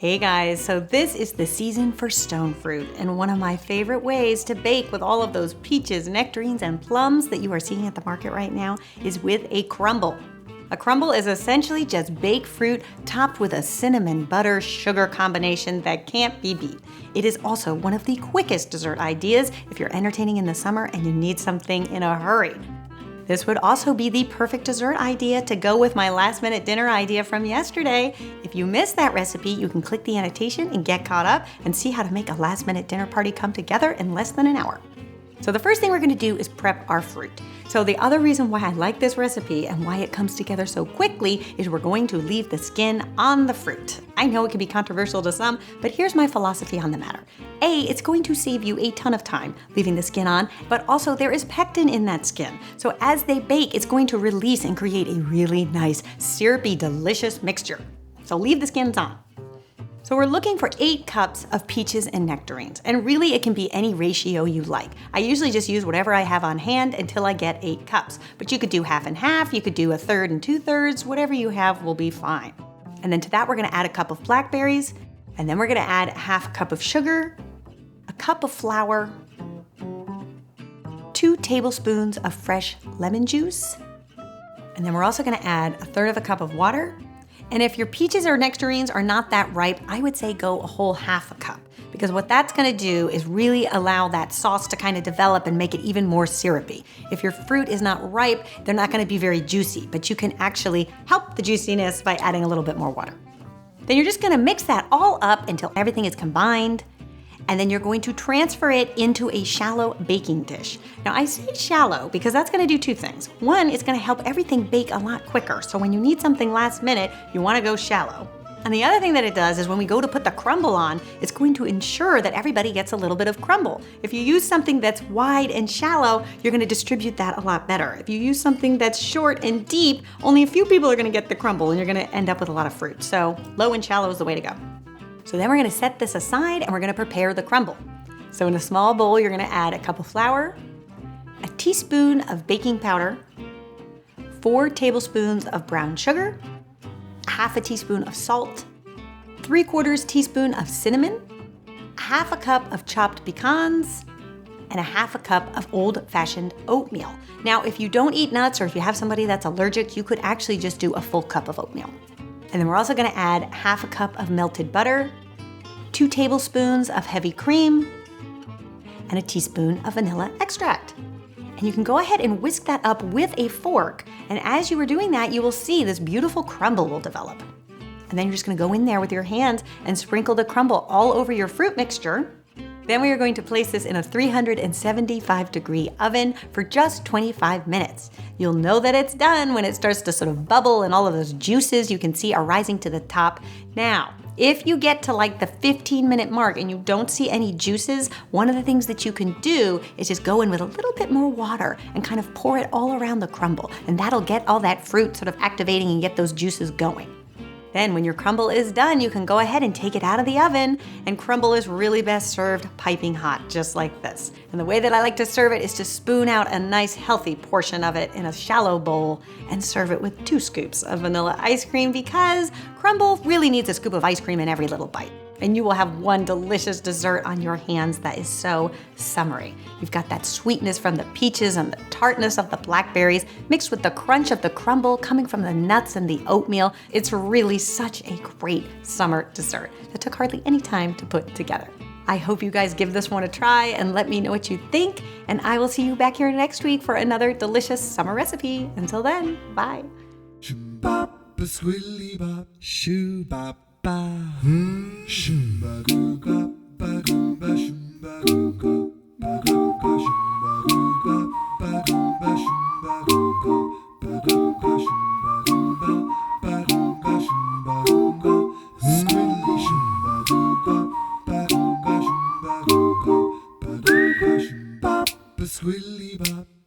Hey guys, so this is the season for stone fruit, and one of my favorite ways to bake with all of those peaches, nectarines, and plums that you are seeing at the market right now is with a crumble. A crumble is essentially just baked fruit topped with a cinnamon butter sugar combination that can't be beat. It is also one of the quickest dessert ideas if you're entertaining in the summer and you need something in a hurry. This would also be the perfect dessert idea to go with my last minute dinner idea from yesterday. If you missed that recipe, you can click the annotation and get caught up and see how to make a last minute dinner party come together in less than an hour. So the first thing we're gonna do is prep our fruit. So the other reason why I like this recipe and why it comes together so quickly is we're going to leave the skin on the fruit. I know it can be controversial to some, but here's my philosophy on the matter. A, it's going to save you a ton of time leaving the skin on, but also there is pectin in that skin. So as they bake, it's going to release and create a really nice, syrupy, delicious mixture. So leave the skins on. So we're looking for 8 cups of peaches and nectarines, and really it can be any ratio you like. I usually just use whatever I have on hand until I get 8 cups, but you could do half and half, you could do 1/3 and 2/3, whatever you have will be fine. And then to that we're gonna add a cup of blackberries, and then we're gonna add half a cup of sugar, a cup of flour, 2 tablespoons of fresh lemon juice, and then we're also gonna add 1/3 of a cup of water. And if your peaches or nectarines are not that ripe, I would say go a whole half a cup, because what that's gonna do is really allow that sauce to kind of develop and make it even more syrupy. If your fruit is not ripe, they're not gonna be very juicy, but you can actually help the juiciness by adding a little bit more water. Then you're just gonna mix that all up until everything is combined, and then you're going to transfer it into a shallow baking dish. Now I say shallow because that's gonna do 2 things. One, it's gonna help everything bake a lot quicker. So when you need something last minute, you wanna go shallow. And the other thing that it does is when we go to put the crumble on, it's going to ensure that everybody gets a little bit of crumble. If you use something that's wide and shallow, you're gonna distribute that a lot better. If you use something that's short and deep, only a few people are gonna get the crumble and you're gonna end up with a lot of fruit. So low and shallow is the way to go. So then we're gonna set this aside and we're gonna prepare the crumble. So in a small bowl, you're gonna add a cup of flour, a teaspoon of baking powder, 4 tablespoons of brown sugar, half a teaspoon of salt, 3/4 teaspoon of cinnamon, half a cup of chopped pecans, and a half a cup of old-fashioned oatmeal. Now, if you don't eat nuts or if you have somebody that's allergic, you could actually just do a full cup of oatmeal. And then we're also gonna add half a cup of melted butter, 2 tablespoons of heavy cream, and a teaspoon of vanilla extract. And you can go ahead and whisk that up with a fork. And as you are doing that, you will see this beautiful crumble will develop. And then you're just gonna go in there with your hands and sprinkle the crumble all over your fruit mixture. Then we are going to place this in a 375-degree oven for just 25 minutes. You'll know that it's done when it starts to sort of bubble and all of those juices you can see are rising to the top. Now, if you get to like the 15-minute mark and you don't see any juices, one of the things that you can do is just go in with a little bit more water and kind of pour it all around the crumble. And that'll get all that fruit sort of activating and get those juices going. Then when your crumble is done, you can go ahead and take it out of the oven, and crumble is really best served piping hot, just like this. And the way that I like to serve it is to spoon out a nice healthy portion of it in a shallow bowl and serve it with 2 scoops of vanilla ice cream, because crumble really needs a scoop of ice cream in every little bite. And you will have one delicious dessert on your hands that is so summery. You've got that sweetness from the peaches and the tartness of the blackberries mixed with the crunch of the crumble coming from the nuts and the oatmeal. It's really such a great summer dessert that took hardly any time to put together. I hope you guys give this one a try and let me know what you think. And I will see you back here next week for another delicious summer recipe. Until then, bye. Ba. Shumba goo ga ba goo ba shumba goo ga ba goo ga shumba goo ga ba goo ba shumba goo ga ba goo ga shumba goo ga ba goo ga shumba goo ga squilly shumba goo ga ba goo ga shumba goo ga ba goo ga shumba ba squilly ba.